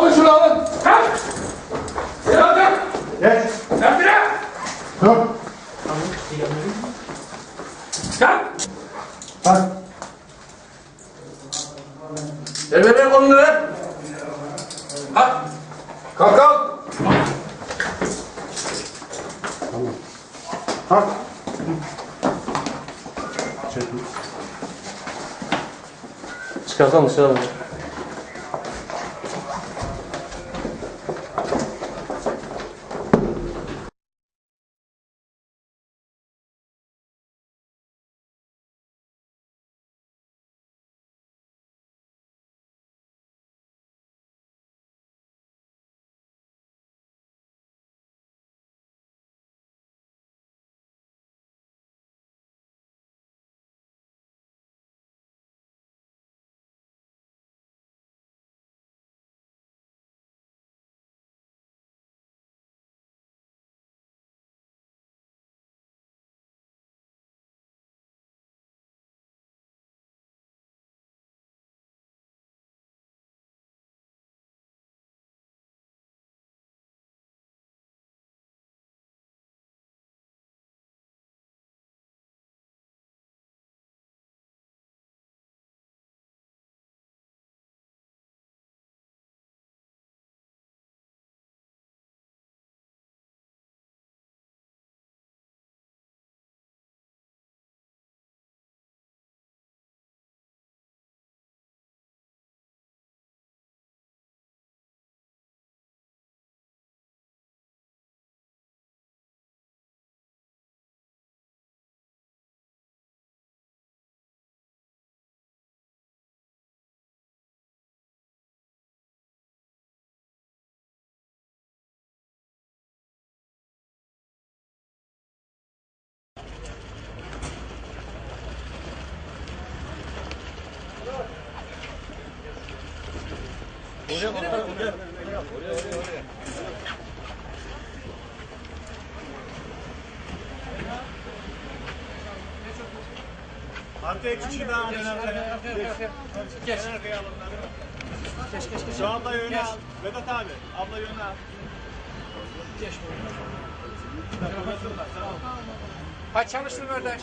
Alın şunu alın. Kalk. Kalk. Geç. Kalk bire. Dur. Kalk. Kalk. Ver benim kolunu ver. Kalk. Kalk kalk. Tamam. Kalk. Çekil. Çıkartalım dışarı. Arkaya iki kişi daha alın. Geç. Şu abla yöne al. Vedat abi. Abla yöne al. Geç. Kaç çalıştın kardeş?